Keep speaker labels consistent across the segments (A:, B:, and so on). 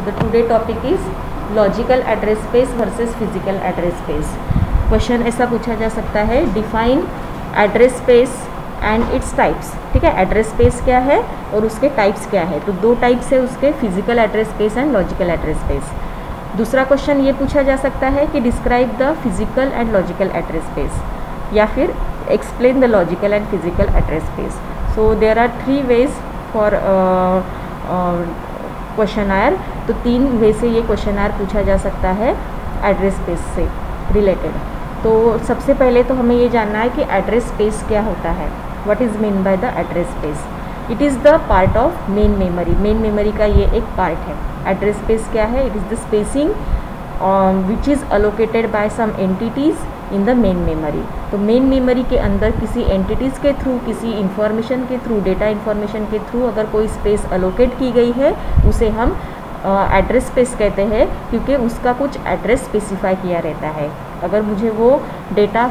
A: The today topic is logical address space versus physical address space. Question ऐसा पूछा जा सकता है, define address space and its types. ठीक है, एड्रेस स्पेस क्या है और उसके टाइप्स क्या है. तो दो टाइप्स है उसके, physical address space and logical address space. दूसरा क्वेश्चन ये पूछा जा सकता है कि describe the physical and logical address space, या फिर explain the logical and physical address space. So there are 3 ways for questionnaire. तो 3 वे से ये क्वेश्चनायर पूछा जा सकता है एड्रेस स्पेस से रिलेटेड. तो सबसे पहले तो हमें ये जानना है कि एड्रेस स्पेस क्या होता है. What is mean by the address space. It is the part of main memory. Main memory का ये एक पार्ट है. एड्रेस स्पेस क्या है? It is the spacing which is allocated by some entities in the main memory. तो main memory के अंदर किसी एंटिटीज़ के थ्रू, किसी इंफॉर्मेशन के थ्रू, डेटा इंफॉर्मेशन के थ्रू अगर कोई स्पेस अलोकेट की गई है उसे हम एड्रेस स्पेस कहते हैं, क्योंकि उसका कुछ एड्रेस स्पेसिफाई किया रहता है. अगर मुझे वो डेटा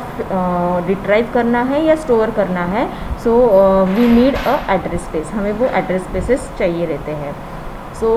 A: रिट्राइव करना है या स्टोर करना है, so we need a address space. हमें वो एड्रेस स्पेसेस चाहिए रहते हैं. सो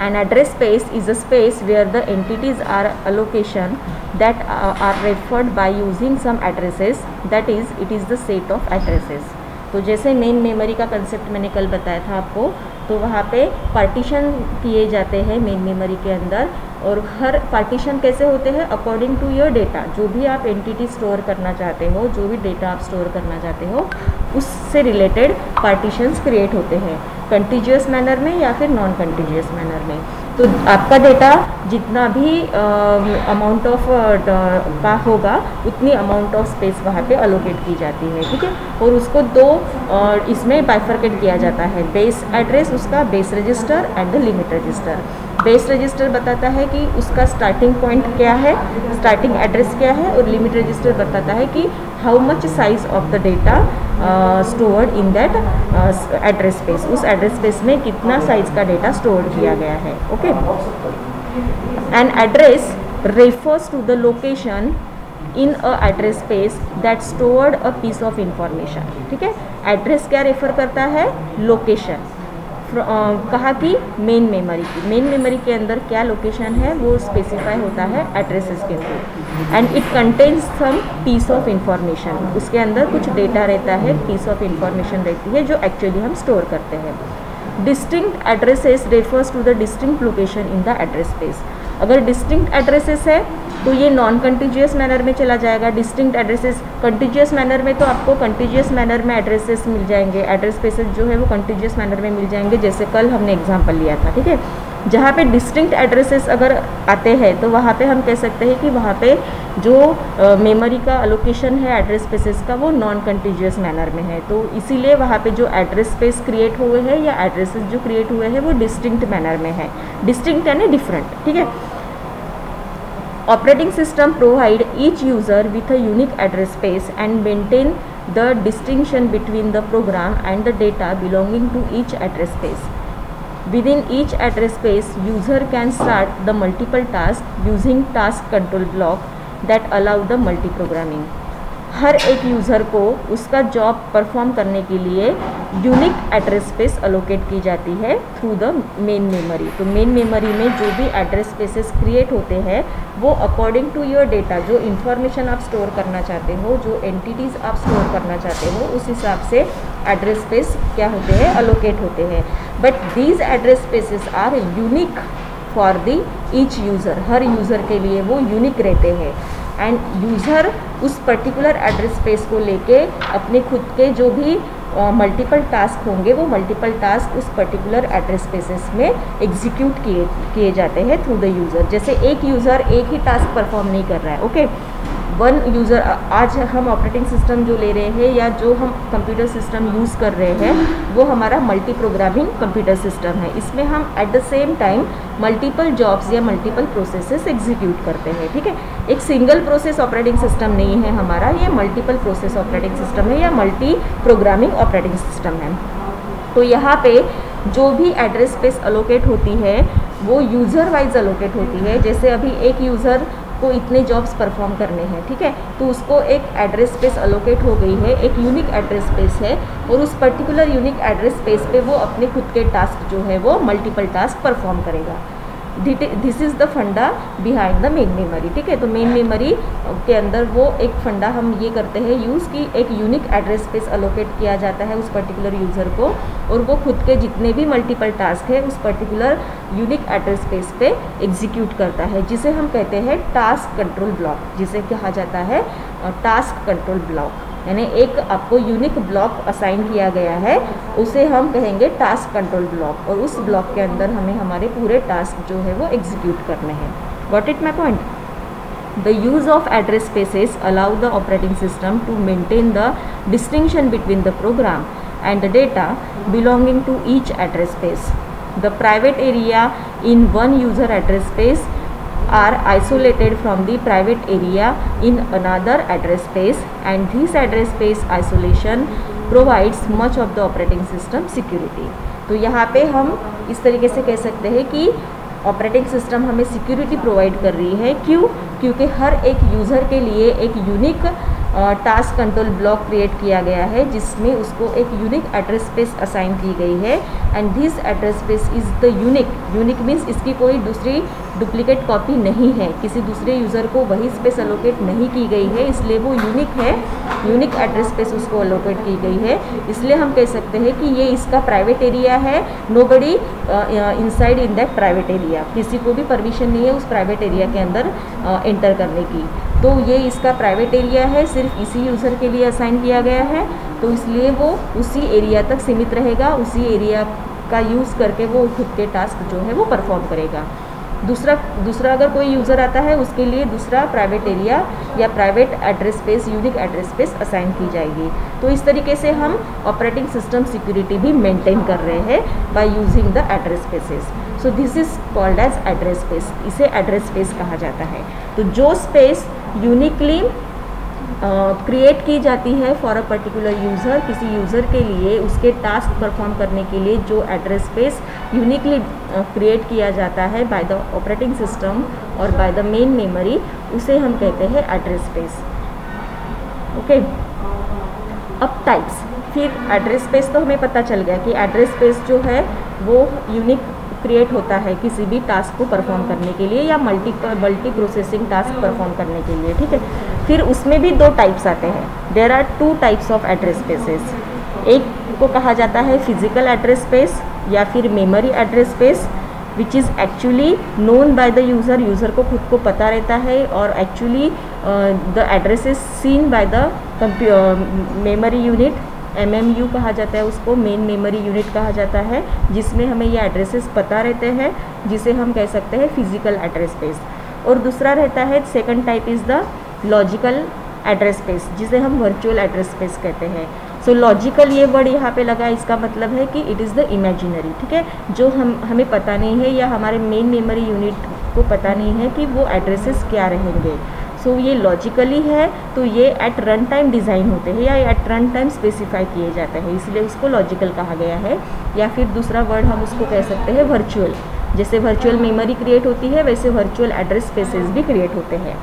A: an address space is a space where the entities are allocation that are referred by using some addresses, that is it is the set of addresses. तो जैसे main memory का concept मैंने कल बताया था आपको, तो वहाँ पे पार्टीशन किए जाते हैं मेन मेमोरी के अंदर. और हर पार्टीशन कैसे होते हैं? According to your data. जो भी आप एंटिटी स्टोर करना चाहते हो, जो भी डेटा आप स्टोर करना चाहते हो, उससे रिलेटेड पार्टीशंस क्रिएट होते हैं, कंटिन्यूअस मैनर में या फिर नॉन कंटिन्यूअस मैनर में. तो आपका डेटा जितना भी अमाउंट ऑफ का होगा, उतनी अमाउंट ऑफ स्पेस वहाँ पे अलोकेट की जाती है. ठीक है, और उसको दो इसमें बाइफरकेट किया जाता है. बेस एड्रेस, उसका base register and the limit register. Base register बताता है कि उसका स्टार्टिंग पॉइंट क्या है, स्टार्टिंग एड्रेस क्या है, और लिमिट रजिस्टर बताता है कि how much size of the data stored in that address space. उस एड्रेस स्पेस में कितना साइज का डेटा स्टोर किया गया है. Okay, an address refers to the location in a address space that stored a piece of information. ठीक है, address क्या रेफर करता है? लोकेशन. कहा कि मेन मेमोरी की, मेन मेमोरी के अंदर क्या लोकेशन है वो स्पेसिफाई होता है एड्रेसेस के through. And it contains some piece of information. उसके अंदर कुछ डेटा रहता है, पीस ऑफ इंफॉर्मेशन रहती है जो एक्चुअली हम स्टोर करते हैं. Distinct addresses refers to the distinct location in the address space. अगर डिस्टिंक्ट एड्रेसेस है तो ये नॉन कंटिन्यूअस मैनर में चला जाएगा. डिस्टिंक्ट एड्रेसेस कंटिन्यूअस मैनर में, तो आपको कंटिन्यूअस मैनर में एड्रेसेस मिल जाएंगे, एड्रेस स्पेसेस जो है वो कंटिन्यूअस मैनर में मिल जाएंगे, जैसे कल हमने एग्जांपल लिया था. ठीक है, जहाँ पे डिस्टिंक्ट एड्रेसेस अगर आते हैं तो वहाँ पे हम कह सकते हैं कि वहाँ पे जो मेमोरी का अलोकेशन है एड्रेस स्पेसेस का, वो नॉन कंटिन्यूअस मैनर में है. तो इसीलिए वहाँ पे जो एड्रेस स्पेस क्रिएट हुए हैं या एड्रेसेस जो क्रिएट हुए हैं वो डिस्टिंक्ट मैनर में है. डिस्टिंक्ट यानी डिफरेंट. ठीक है, operating system provide each user with a unique address space and maintain the distinction between the program and the data belonging to each address space. Within each address space, user can start the multiple tasks using task control block that allow the multi-programming. हर एक user को उसका job perform करने के लिए unique address space allocate की जाती है through the main memory. तो मेन मेमोरी में जो भी एड्रेस स्पेसेस क्रिएट होते हैं वो अकॉर्डिंग टू योर डेटा, जो इन्फॉर्मेशन आप स्टोर करना चाहते हो, जो एंटिटीज़ आप स्टोर करना चाहते हो, उस हिसाब से एड्रेस स्पेस क्या होते हैं? अलोकेट होते हैं. But these address spaces are unique for the each user. हर यूज़र के लिए वो यूनिक रहते हैं. एंड यूज़र उस पर्टिकुलर एड्रेस स्पेस को लेके अपने खुद के जो भी मल्टीपल टास्क होंगे, वो मल्टीपल टास्क उस पर्टिकुलर एड्रेस स्पेसेस में एग्जीक्यूट किए जाते हैं थ्रू द यूज़र. जैसे एक यूज़र एक ही टास्क परफॉर्म नहीं कर रहा है. ओके, वन यूज़र, आज हम ऑपरेटिंग सिस्टम जो ले रहे हैं या जो हम कंप्यूटर सिस्टम यूज़ कर रहे हैं वो हमारा मल्टी प्रोग्रामिंग कंप्यूटर सिस्टम है. इसमें हम at the same time multiple jobs या मल्टीपल प्रोसेसेस एग्जीक्यूट करते हैं. ठीक है, एक सिंगल प्रोसेस ऑपरेटिंग सिस्टम नहीं है हमारा, ये मल्टीपल प्रोसेस ऑपरेटिंग सिस्टम है या मल्टी प्रोग्रामिंग ऑपरेटिंग सिस्टम है. तो यहाँ पे जो भी एड्रेस स्पेस अलोकेट होती है वो यूज़र वाइज अलोकेट होती है. जैसे अभी एक यूज़र को इतने जॉब्स परफॉर्म करने हैं, ठीक है। तो उसको एक एड्रेस स्पेस अलोकेट हो गई है, एक यूनिक एड्रेस स्पेस है, और उस पर्टिकुलर यूनिक एड्रेस स्पेस पे वो अपने खुद के टास्क जो है वो मल्टीपल टास्क परफॉर्म करेगा। दिस इज़ द फंडा बिहाइंड द मेन मेमोरी, ठीक है। तो मेन मेमोरी के अंदर वो एक फंडा हम ये करते हैं यूज़ की एक यूनिक एड्रेस स्पेस अलोकेट किया जाता है उस पर्टिकुलर यूज़र को, और वो खुद के जितने भी मल्टीपल टास्क है उस पर्टिकुलर यूनिक एड्रेस स्पेस पे एग्जीक्यूट करता है, जिसे हम कहते हैं टास्क कंट्रोल ब्लॉक, जिसे कहा जाता है टास्क कंट्रोल ब्लॉक। यानी एक आपको यूनिक ब्लॉक असाइन किया गया है, उसे हम कहेंगे टास्क कंट्रोल ब्लॉक, और उस ब्लॉक के अंदर हमें हमारे पूरे टास्क जो है वो एग्जीक्यूट करने हैं। Got it my point? The use of address spaces allow the operating system to maintain the distinction between the program and the data belonging to each address space. The private area in one user address space are isolated from the private area in another address space, and this address space isolation provides much of the operating system security. तो यहाँ पे हम इस तरीके से कह सकते हैं कि ऑपरेटिंग सिस्टम हमें सिक्योरिटी प्रोवाइड कर रही है। क्यों? क्योंकि हर एक यूज़र के लिए एक unique task control block create किया गया है, जिसमें उसको एक यूनिक एड्रेस स्पेस असाइन की गई है, and this address space is the unique means इसकी कोई दूसरी डुप्लीकेट कॉपी नहीं है, किसी दूसरे यूज़र को वही स्पेस अलोकेट नहीं की गई है, इसलिए वो यूनिक है, यूनिक एड्रेस स्पेस उसको अलोकेट की गई है। इसलिए हम कह सकते हैं कि ये इसका प्राइवेट एरिया है, nobody inside in that private area, किसी को भी परमिशन नहीं है उस प्राइवेट एरिया के अंदर एंटर करने की। तो ये इसका प्राइवेट एरिया है, सिर्फ इसी यूज़र के लिए असाइन किया गया है, तो इसलिए वो उसी एरिया तक सीमित रहेगा, उसी एरिया का यूज़ करके वो खुद के टास्क जो है वो परफॉर्म करेगा। दूसरा अगर कोई यूज़र आता है उसके लिए दूसरा प्राइवेट एरिया या private address space, unique address space assign की जाएगी। तो इस तरीके से हम ऑपरेटिंग सिस्टम सिक्योरिटी भी मेंटेन कर रहे हैं by using the address spaces. So this is called as address space, इसे एड्रेस स्पेस कहा जाता है। तो जो स्पेस यूनिकली क्रिएट की जाती है फॉर अ पर्टिकुलर यूज़र, किसी यूज़र के लिए उसके टास्क परफॉर्म करने के लिए जो एड्रेस स्पेस यूनिकली क्रिएट किया जाता है बाय द ऑपरेटिंग सिस्टम और बाय द मेन मेमोरी, उसे हम कहते हैं एड्रेस स्पेस। ओके, अब टाइप्स। फिर एड्रेस स्पेस तो हमें पता चल गया कि एड्रेस स्पेस जो है वो यूनिक क्रिएट होता है किसी भी टास्क को परफॉर्म करने के लिए या मल्टी प्रोसेसिंग टास्क परफॉर्म करने के लिए, ठीक है। फिर उसमें भी दो टाइप्स आते हैं। There are two types of address spaces. एक को कहा जाता है फिजिकल एड्रेस स्पेस या फिर memory address space, which is actually known by the user को खुद को पता रहता है, और actually the address is seen by the memory unit, MMU कहा जाता है उसको, मेन मेमोरी यूनिट कहा जाता है, जिसमें हमें ये एड्रेसेस पता रहते हैं, जिसे हम कह सकते हैं फिजिकल एड्रेस स्पेस। और दूसरा रहता है second type is the logical address space, जिसे हम वर्चुअल एड्रेस स्पेस कहते हैं। सो लॉजिकल ये वर्ड यहाँ पे लगा, इसका मतलब है कि इट इज़ द इमेजिनरी, ठीक है, जो हमें पता नहीं है या हमारे मेन मेमोरी यूनिट को पता नहीं है कि वो एड्रेसेस क्या रहेंगे। सो ये लॉजिकली है, तो ये एट रन टाइम डिज़ाइन होते हैं या एट रन टाइम स्पेसिफाई किए जाते हैं, इसलिए उसको लॉजिकल कहा गया है। या फिर दूसरा वर्ड हम उसको कह सकते हैं वर्चुअल। जैसे वर्चुअल मेमोरी क्रिएट होती है वैसे वर्चुअल एड्रेस स्पेसेस भी क्रिएट होते हैं।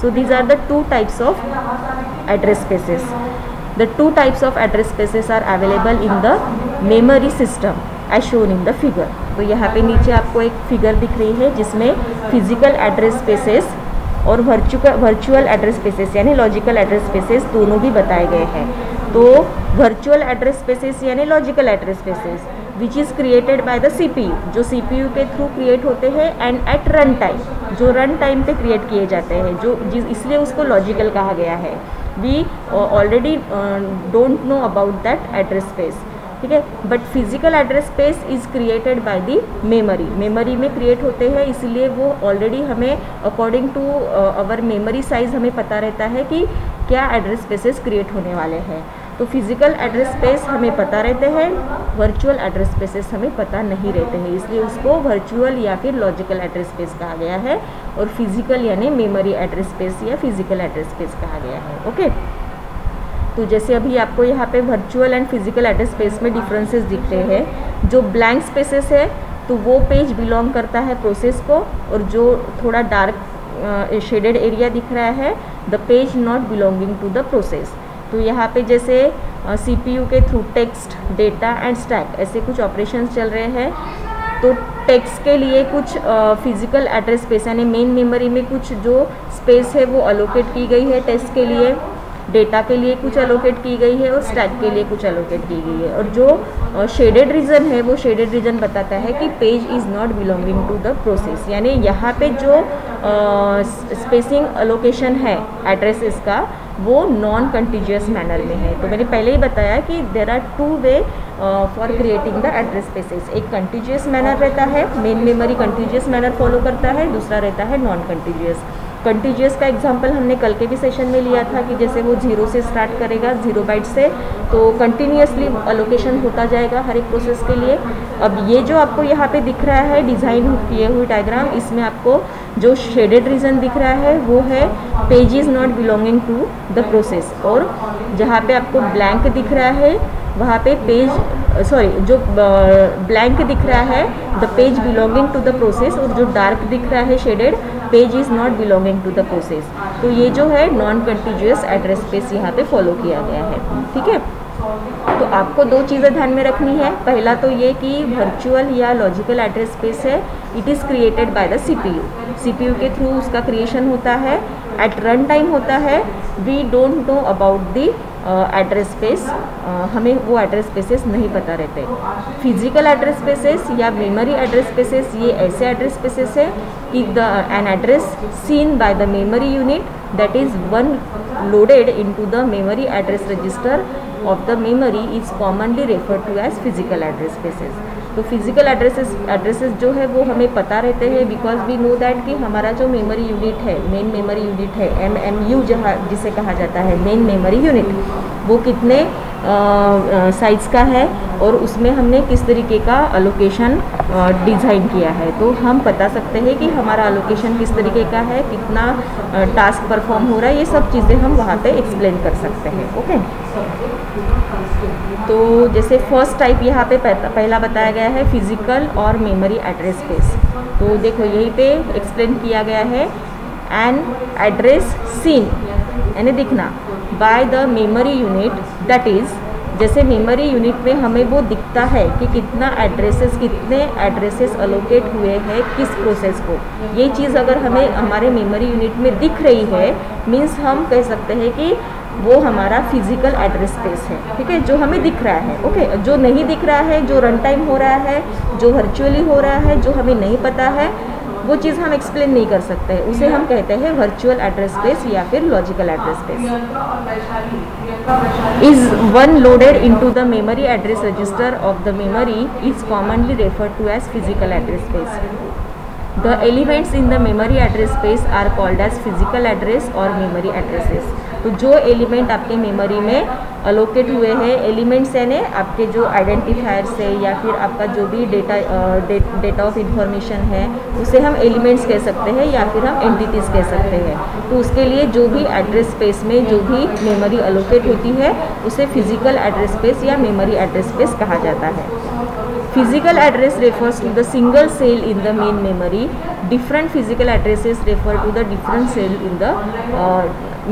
A: So these are the two types of address spaces. The two types of address spaces are available in the memory system as shown in the figure. तो यहाँ पे नीचे आपको एक फिगर दिख रही है जिसमें फिजिकल एड्रेस स्पेसेस और वर्चुअल एड्रेस स्पेसेस यानी लॉजिकल एड्रेस स्पेसेस दोनों भी बताए गए हैं। तो वर्चुअल एड्रेस स्पेसेस यानी logical address spaces which is created by the CPU, जो CPU के थ्रू क्रिएट होते हैं, एंड एट रन टाइम, जो रन टाइम पे क्रिएट किए जाते हैं, जो इसलिए उसको लॉजिकल कहा गया है। We already don't know about that address space, ठीक है। But physical address space is created by the memory में क्रिएट होते हैं, इसलिए वो ऑलरेडी हमें according to our memory size हमें पता रहता है कि क्या एड्रेस स्पेसेस क्रिएट होने वाले हैं। तो फिजिकल एड्रेस स्पेस हमें पता रहते हैं, वर्चुअल एड्रेस स्पेसेस हमें पता नहीं रहते हैं, इसलिए उसको वर्चुअल या फिर लॉजिकल एड्रेस स्पेस कहा गया है, और फिजिकल यानी मेमोरी एड्रेस स्पेस या फिजिकल एड्रेस स्पेस कहा गया है। ओके, तो जैसे अभी आपको यहाँ पे virtual and physical address space में डिफरेंसेस दिख रहे हैं। जो ब्लैंक स्पेसेस है तो वो पेज बिलोंग करता है प्रोसेस को, और जो थोड़ा डार्क शेडेड एरिया दिख रहा है, the page not belonging to the process. तो यहाँ पे जैसे CPU के through text, data and stack ऐसे कुछ ऑपरेशंस चल रहे हैं। तो टेक्स्ट के लिए कुछ फिजिकल एड्रेस स्पेस यानी मेन मेमोरी में कुछ जो स्पेस है वो अलोकेट की गई है टेक्स्ट के लिए, डेटा के लिए कुछ अलोकेट की गई है और स्टैक के लिए कुछ अलोकेट की गई है। और जो शेडेड रीजन है वो शेडेड रीजन बताता है कि page is not belonging to the process, यानी यहाँ पे जो स्पेसिंग अलोकेशन है एड्रेसेस का वो नॉन कंटीजियस मैनर में है। तो मैंने पहले ही बताया कि there are 2 way for creating the address spaces. एक कंटीजियस मैनर रहता है, main memory contiguous manner follow करता है, दूसरा रहता है नॉन कंटीजियस। कंटीजियस का एग्जांपल हमने कल के भी सेशन में लिया था कि जैसे वो 0 से स्टार्ट करेगा, 0 बाइट से, तो कंटिन्यूसली अलोकेशन होता जाएगा हर एक प्रोसेस के लिए। अब ये जो आपको यहाँ पे दिख रहा है डिज़ाइन किए हुए डायग्राम, इसमें आपको जो शेडेड रीजन दिख रहा है वो है page is not belonging to the process, और जहाँ पे आपको ब्लैंक दिख रहा है वहाँ पे जो ब्लैंक दिख रहा है the page belonging to the process, और जो डार्क दिख रहा है shaded page is not belonging to the process. तो ये जो है नॉन कंटीजियस एड्रेस स्पेस यहाँ पे फॉलो किया गया है। ठीक है, तो आपको 2 चीज़ें ध्यान में रखनी है। पहला तो ये कि वर्चुअल या लॉजिकल एड्रेस स्पेस है, it is created by the CPU के थ्रू उसका क्रिएशन होता है, एट रन टाइम होता है। We don't know about the address space, हमें वो एड्रेस स्पेसेस नहीं पता रहते। फिजिकल एड्रेस स्पेसेस या मेमोरी एड्रेस स्पेसेस ये ऐसे एड्रेस स्पेसेस है कि an address seen by the memory unit that is one loaded into the memory address register of the memory is commonly referred to as physical address spaces. तो physical addresses जो है वो हमें पता रहते हैं बिकॉज वी नो दैट कि हमारा जो मेमोरी यूनिट है, मेन मेमोरी यूनिट है, MMU जिसे कहा जाता है मेन मेमोरी यूनिट, वो कितने साइज़ का है और उसमें हमने किस तरीके का अलोकेशन डिज़ाइन किया है। तो हम बता सकते हैं कि हमारा अलोकेशन किस तरीके का है, कितना टास्क परफॉर्म हो रहा है, ये सब चीज़ें हम वहाँ पे एक्सप्लेन कर सकते हैं। ओके, तो जैसे फर्स्ट टाइप यहाँ पे पहला बताया गया है फिजिकल और मेमोरी एड्रेस स्पेस। तो देखो यहीं पे एक्सप्लेन किया गया है एन एड्रेस सीन यानी दिखना bye the memory unit, that is जैसे मेमोरी यूनिट में हमें वो दिखता है कि कितने एड्रेसेस अलोकेट हुए हैं किस प्रोसेस को। ये चीज़ अगर हमें हमारे मेमोरी यूनिट में दिख रही है मीन्स हम कह सकते हैं कि वो हमारा फिजिकल एड्रेस स्पेस है। ठीक है, जो हमें दिख रहा है। ओके, जो नहीं दिख रहा है, जो रन टाइम हो रहा है, जो वर्चुअली हो रहा है, जो हमें नहीं पता है, वो चीज़ हम एक्सप्लेन नहीं कर सकते हैं, उसे हम कहते हैं वर्चुअल एड्रेस स्पेस या फिर logical address space. Is one loaded into the memory address register of the memory is commonly referred to as physical address space. The elements in the memory address space are called as physical address और memory addresses. तो जो element आपके memory में allocate हुए हैं, elements यानी आपके जो आइडेंटिफायर्स है या फिर आपका जो भी डेटा ऑफ इंफॉर्मेशन है उसे हम एलिमेंट्स कह सकते हैं या फिर हम एंटिटीज़ कह सकते हैं। तो उसके लिए जो भी एड्रेस स्पेस में जो भी मेमोरी अलोकेट होती है उसे फिजिकल एड्रेस स्पेस या मेमोरी एड्रेस स्पेस कहा जाता है। Physical address refers to the single cell in the main memory. Different physical addresses refer to the different cell in the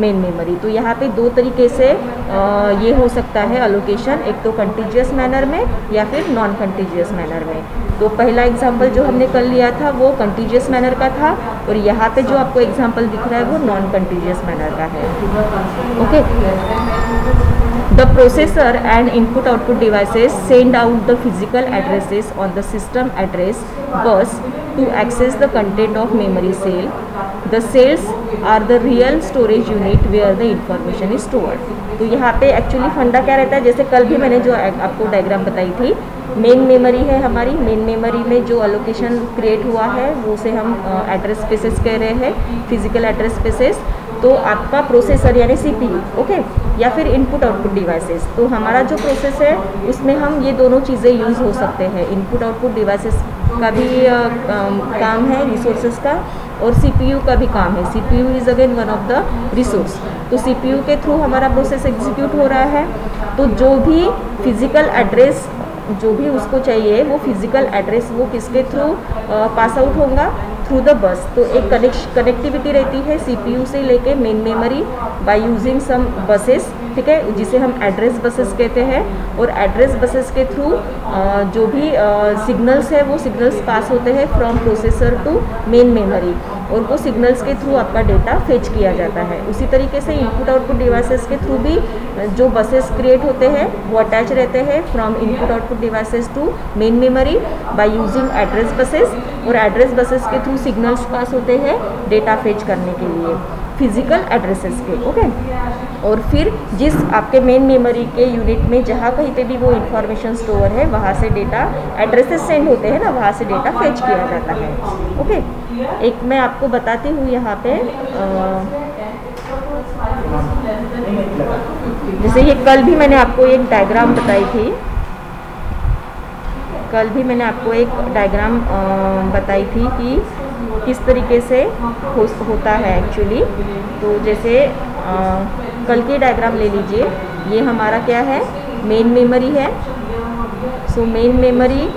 A: main memory. तो यहाँ पे 2 तरीके से ये हो सकता है अलोकेशन, एक तो कंटीजियस मैनर में या फिर नॉन कंटीजियस मैनर में। तो पहला एग्जांपल जो हमने कल लिया था वो कंटीजियस मैनर का था और यहाँ पे जो आपको एग्जांपल दिख रहा है वो नॉन कंटीजियस मैनर का है। Okay, the processor and input-output devices send out the physical addresses on the system address bus to access the content of memory cell. The cells are the real storage unit where the information is stored. तो यहाँ पे actually फंडा क्या रहता है, जैसे कल भी मैंने जो आपको डायग्राम बताई थी, मेन मेमोरी है हमारी, मेन मेमोरी में जो अलोकेशन क्रिएट हुआ है वो उसे हम एड्रेस स्पेसेस कह रहे हैं, फिजिकल एड्रेस स्पेसेस। तो आपका प्रोसेसर यानी CPU, ओके, या फिर इनपुट आउटपुट डिवाइसेस। तो हमारा जो प्रोसेस है उसमें हम ये दोनों चीज़ें यूज़ हो सकते हैं, इनपुट आउटपुट डिवाइसेस का भी काम है रिसोर्सेज का और CPU का भी काम है। CPU is again one of the resource. तो CPU के थ्रू हमारा प्रोसेस एग्जीक्यूट हो रहा है। तो जो भी फिजिकल एड्रेस जो भी उसको चाहिए वो फिजिकल एड्रेस वो किसके थ्रू पास आउट होगा, थ्रू द बस, तो एक कनेक्टिविटी रहती है सीपीयू से लेके main memory by using some buses, ठीक है, जिसे हम एड्रेस बसेस कहते हैं। और एड्रेस बसेस के थ्रू जो भी सिग्नल्स है वो सिग्नल्स पास होते हैं from processor to main memory, और वो सिग्नल्स के थ्रू आपका डेटा फेच किया जाता है। उसी तरीके से इनपुट आउटपुट डिवाइसेस के थ्रू भी जो बसेस क्रिएट होते हैं वो अटैच रहते हैं from input output devices to main memory by using address buses, और एड्रेस बसेस के थ्रू सिग्नल्स पास होते हैं डेटा फेच करने के लिए फिजिकल एड्रेसेस के, ओके। और फिर जिस आपके मेन मेमोरी के यूनिट में जहाँ कहीं पे भी वो इंफॉर्मेशन स्टोर है वहाँ से डेटा एड्रेसेस सेंड होते हैं ना, वहाँ से डेटा फेच किया जाता है, ओके। एक मैं आपको बताती हूँ यहाँ पे, जैसे ये कल भी मैंने आपको एक डायग्राम बताई थी, कल भी मैंने आपको एक डायग्राम बताई थी कि किस तरीके से होता है एक्चुअली। तो जैसे कल की डायग्राम ले लीजिए, ये हमारा क्या है, मेन मेमोरी है। So main memory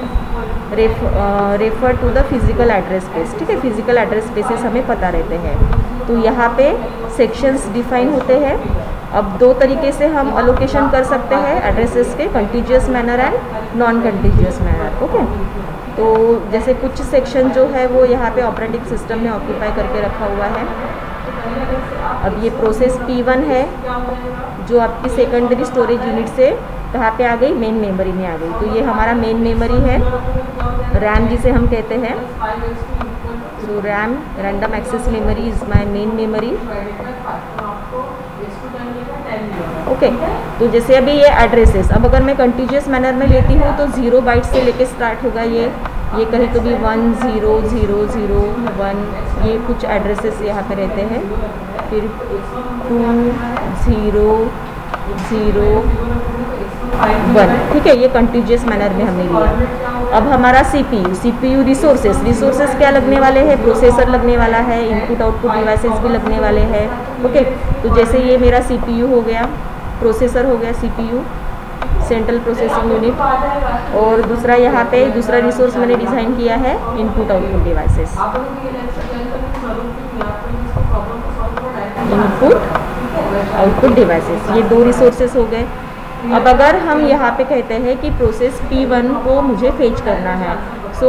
A: refer to the physical address space, ठीक है, फिजिकल एड्रेस स्पेसेस हमें पता रहते हैं। तो यहाँ पे सेक्शंस डिफाइन होते हैं। अब दो तरीके से हम अलोकेशन कर सकते हैं एड्रेसेस के, contiguous manner and non contiguous manner, okay. तो जैसे कुछ सेक्शन जो है वो यहाँ पे ऑपरेटिंग सिस्टम ने ऑक्यूपाई करके रखा हुआ है। अब ये प्रोसेस P1 है जो आपकी सेकेंडरी स्टोरेज यूनिट से कहाँ पे आ गई, मेन मेमोरी में आ गई। तो ये हमारा मेन मेमोरी है, रैम जिसे हम कहते हैं। So RAM, random access memory is my main memory, okay. तो जैसे अभी ये एड्रेसेस, अब अगर मैं कंटीजियस मैनर में लेती हूँ तो 0 बाइट से लेके स्टार्ट होगा ये कहीं तो भी 1 0 0 0 1, ये कुछ एड्रेसेस यहाँ पे रहते हैं। फिर 2 0 0 1, ठीक है, ये कंटीजियस मैनर में हमने लिया। अब हमारा CPU रिसोर्सेस क्या लगने वाले हैं, प्रोसेसर लगने वाला है, इनपुट आउटपुट डिवाइसेस भी लगने वाले हैं, ओके। तो जैसे ये मेरा CPU हो गया, प्रोसेसर हो गया CPU, सेंट्रल प्रोसेसिंग यूनिट, और दूसरा यहाँ पे दूसरा रिसोर्स मैंने डिज़ाइन किया है input output devices, input output devices, ये दो रिसोर्सेस हो गए। अब अगर हम यहाँ पे कहते हैं कि प्रोसेस P1 को मुझे फेच करना है, so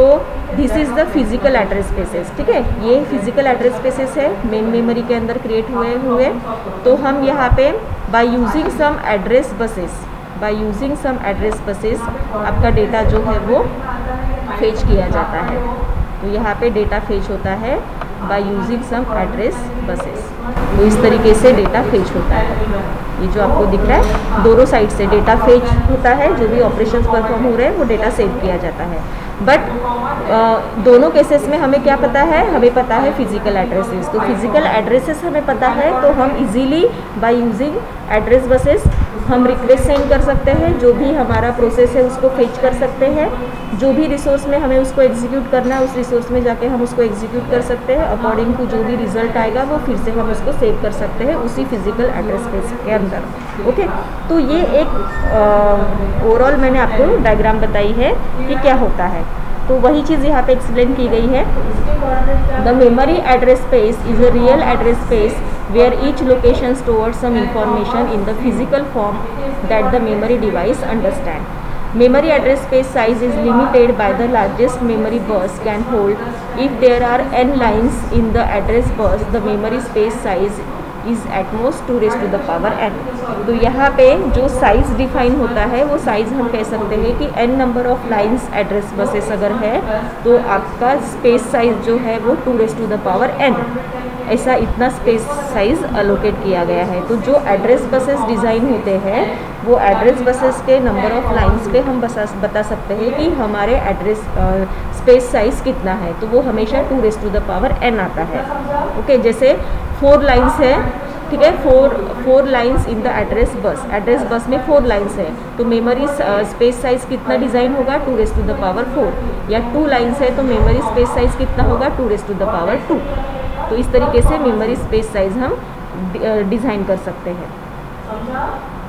A: this is the physical address spaces, ठीक है, ये फिजिकल एड्रेस स्पेसेस है मेन मेमोरी के अंदर क्रिएट हुए। तो हम यहाँ पे by using some address buses आपका डेटा जो है वो फेच किया जाता है। तो यहाँ पे डेटा फेच होता है by using some address buses. तो इस तरीके से डेटा फेच होता है। ये जो आपको दिख रहा है दोनों साइड से डेटा फेच होता है, जो भी ऑपरेशंस परफॉर्म हो रहे हैं वो डेटा सेव किया जाता है। बट दोनों केसेस में हमें क्या पता है, हमें पता है फिजिकल एड्रेसेस। तो फिजिकल एड्रेसेस हमें पता है तो हम easily bye using address buses हम रिक्वेस्ट सेंड कर सकते हैं, जो भी हमारा प्रोसेस है उसको फेच कर सकते हैं, जो भी रिसोर्स में हमें उसको एग्जीक्यूट करना है उस रिसोर्स में जाके हम उसको एग्जीक्यूट कर सकते हैं। अकॉर्डिंग टू जो भी रिजल्ट आएगा वो फिर से हम उसको सेव कर सकते हैं उसी फिजिकल एड्रेस स्पेस के अंदर, ओके। तो ये एक ओवरऑल मैंने आपको डायग्राम बताई है कि क्या होता है। तो वही चीज़ यहाँ पे एक्सप्लेन की गई है। The memory address space is a real address space where each location stores some information in the physical form that the memory device understand. Memory address space size is limited by the largest memory bus can hold. If there are n lines in the address bus, the memory space size is at most 2 raised to the power n. तो यहाँ पे जो size define होता है वो size हम कह सकते हैं कि n number of lines address buses अगर है तो आपका स्पेस साइज जो है वो 2 raised to the power n, ऐसा इतना स्पेस साइज अलोकेट किया गया है। तो जो एड्रेस बसेस डिज़ाइन होते हैं वो एड्रेस बसेस के नंबर ऑफ लाइंस पे हम बता सकते हैं कि हमारे एड्रेस स्पेस साइज कितना है। तो वो हमेशा 2 raised to the power n आता है, ओके। जैसे 4 लाइन्स है, ठीक है, 4 lines in the address bus में 4 लाइन्स है तो मेमोरी स्पेस साइज कितना डिज़ाइन होगा 2 raised to the power 4, या 2 लाइन्स है तो मेमोरी स्पेस साइज कितना होगा 2 raised to the power 2। तो इस तरीके से मेमोरी स्पेस साइज हम डिज़ाइन कर सकते हैं।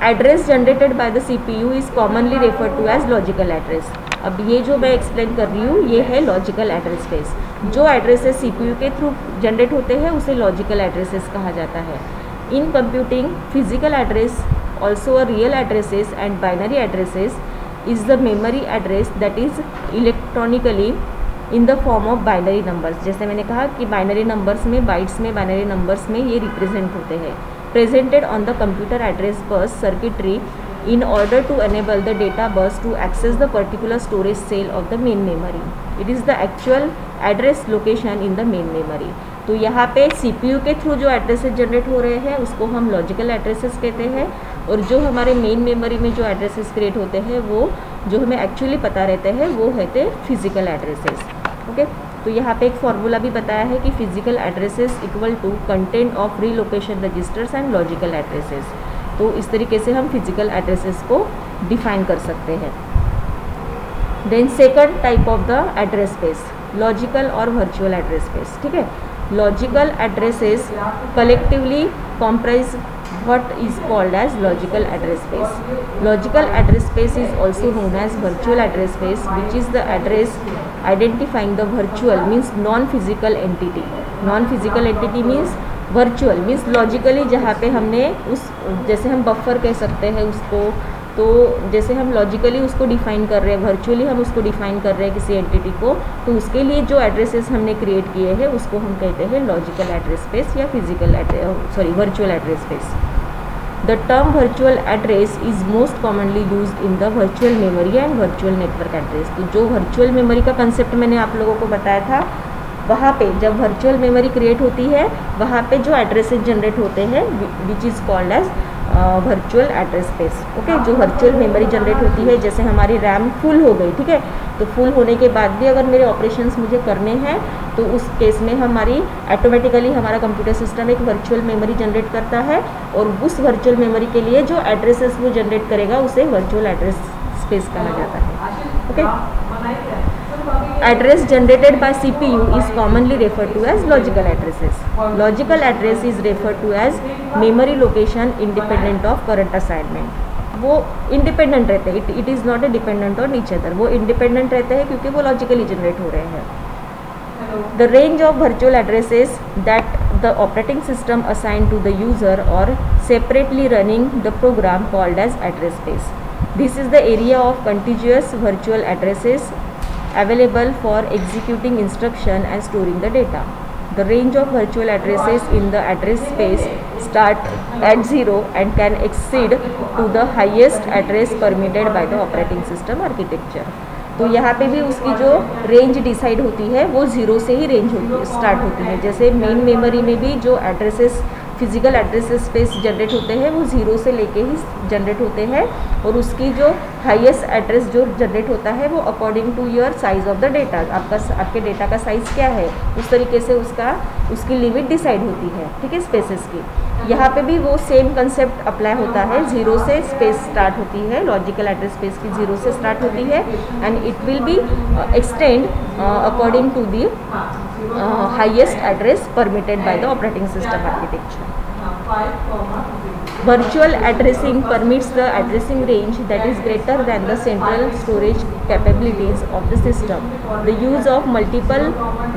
A: Address generated by the CPU is commonly referred to as logical address. अब ये जो मैं एक्सप्लेन कर रही हूँ ये है लॉजिकल एड्रेस स्पेस। जो एड्रेसेस CPU के थ्रू जनरेट होते हैं उसे लॉजिकल एड्रेसेस कहा जाता है। In computing physical address also a real addresses and binary addresses is the memory address that is electronically in the form of binary numbers. जैसे मैंने कहा कि बाइनरी नंबर्स में, बाइट्स में, बाइनरी नंबर्स में ये रिप्रेजेंट होते हैं। Presented on the computer address bus circuitry in order to enable the data bus to access the particular storage cell of the main memory. It is the actual address location in the main memory. तो यहाँ पे CPU के through जो addresses generate हो रहे हैं उसको हम लॉजिकल एड्रेसेस कहते हैं, और जो हमारे मेन मेमोरी में जो एड्रेसेस क्रिएट होते हैं वो जो हमें एक्चुअली पता रहते हैं वो होते फिजिकल एड्रेसेस। ओके, तो यहाँ पे एक फार्मूला भी बताया है कि physical addresses equal to content of relocation registers and logical addresses. तो इस तरीके से हम फिजिकल एड्रेसेस को डिफाइन कर सकते हैं। Then second type of the address space, logical और वर्चुअल एड्रेस स्पेस। ठीक है, logical addresses collectively comprise what is called as logical address space. Logical address space is also known as virtual address space, which is the address identifying the virtual means non-physical entity. Non-physical entity means virtual means logically जहाँ पे हमने उस, जैसे हम buffer कह सकते हैं उसको, तो जैसे हम लॉजिकली उसको डिफाइन कर रहे हैं, वर्चुअली हम उसको डिफाइन कर रहे हैं किसी एंटिटी को, तो उसके लिए जो एड्रेसेस हमने क्रिएट किए हैं उसको हम कहते हैं लॉजिकल एड्रेस स्पेस या physical virtual address space. The term virtual address is most commonly used in the virtual memory and virtual network address. तो जो वर्चुअल मेमोरी का कंसेप्ट मैंने आप लोगों को बताया था, वहाँ पे जब वर्चुअल मेमोरी क्रिएट होती है वहाँ पे जो एड्रेसेस जनरेट होते हैं which is called as virtual address space. Okay, जो वर्चुअल मेमोरी जनरेट होती है, जैसे हमारी रैम फुल हो गई, ठीक है, तो फुल होने के बाद भी अगर मेरे ऑपरेशंस मुझे करने हैं तो उस केस में हमारी ऑटोमेटिकली हमारा कंप्यूटर सिस्टम एक वर्चुअल मेमोरी जनरेट करता है, और उस वर्चुअल मेमोरी के लिए जो एड्रेसेस वो जनरेट करेगा उसे वर्चुअल एड्रेस स्पेस कहा जाता है। Okay, address generated by CPU is commonly referred to as logical addresses. Logical address is referred to as memory location independent of current assignment. वो इंडिपेंडेंट रहते हैं, it is not a dependent on each other. वो independent रहते हैं क्योंकि वो logically generate हो रहे हैं। The range of virtual addresses that the operating system assign to the user और separately running the program called as address space. This is the area of continuous virtual addresses available for executing instruction and storing the data. The range of virtual addresses in the address space start at 0 and can exceed to the highest address permitted by the operating system architecture. तो यहाँ पे भी उसकी जो range decide होती है वो 0 से ही रेंज स्टार्ट होती है। जैसे मेन मेमोरी में भी जो addresses physical addresses space generate होते हैं वो 0 से लेके ही जनरेट होते हैं, और उसकी जो हाईएस्ट एड्रेस जो जनरेट होता है वो according to your size of the data, आपके डेटा का साइज़ क्या है उस तरीके से उसकी लिमिट डिसाइड होती है। ठीक है, स्पेसेस की यहाँ पे भी वो सेम कंसेप्ट अप्लाई होता है। 0 से स्पेस स्टार्ट होती है, लॉजिकल एड्रेस स्पेस की 0 से स्टार्ट होती है, and it will be extend according to the highest address permitted by the operating system architecture. Virtual addressing permits the addressing range that is greater than the central storage capabilities of the system. The use of multiple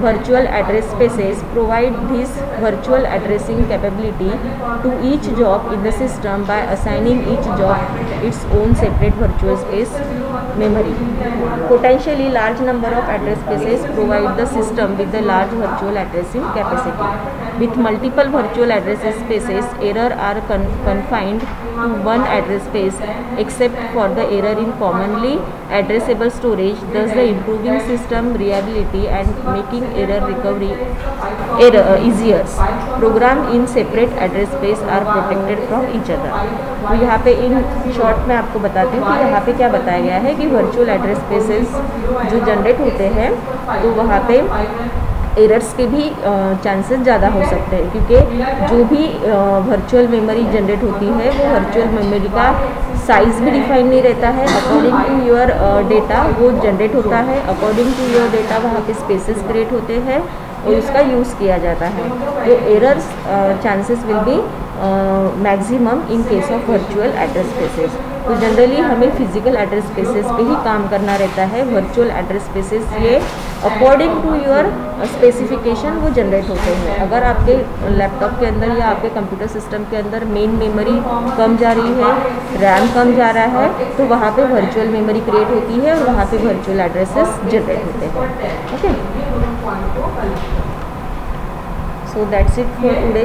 A: virtual address spaces provide this virtual addressing capability to each job in the system by assigning each job its own separate virtual space memory. Potentially large number of address spaces provide the system with the large virtual addressing capacity. With multiple virtual address spaces, errors are confined to one address space except for the error in commonly addressable storage, thus the improving system reliability and making error recovery easier. Program in separate address space are protected from each other. तो यहाँ पे in short में आपको बताती हूँ कि यहाँ पे क्या बताया गया है कि वर्चुअल एड्रेस स्पेसेस जो जनरेट होते हैं तो वहाँ पे एरर्स के भी चांसेस ज़्यादा हो सकते हैं, क्योंकि जो भी वर्चुअल मेमोरी जनरेट होती है वो वर्चुअल मेमोरी का साइज़ भी डिफाइन नहीं रहता है। अकॉर्डिंग टू योर डेटा वो जनरेट होता है, अकॉर्डिंग टू योर डेटा वहाँ पे स्पेसेस क्रिएट होते हैं और उसका यूज़ किया जाता है। तो errors chances will be maximum in case of virtual address spaces. तो जनरली हमें फिजिकल एड्रेस स्पेसेस पे ही काम करना रहता है। वर्चुअल एड्रेस स्पेसेस ये अकॉर्डिंग टू योर स्पेसिफिकेशन वो जनरेट होते हैं। अगर आपके लैपटॉप के अंदर या आपके कंप्यूटर सिस्टम के अंदर मेन मेमोरी कम जा रही है, रैम कम जा रहा है, तो वहाँ पे वर्चुअल मेमोरी क्रिएट होती है और वहाँ पे वर्चुअल एड्रेसेस जनरेट होते हैं। Okay, so that's it for today.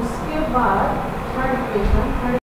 B: उसके बाद थर्ड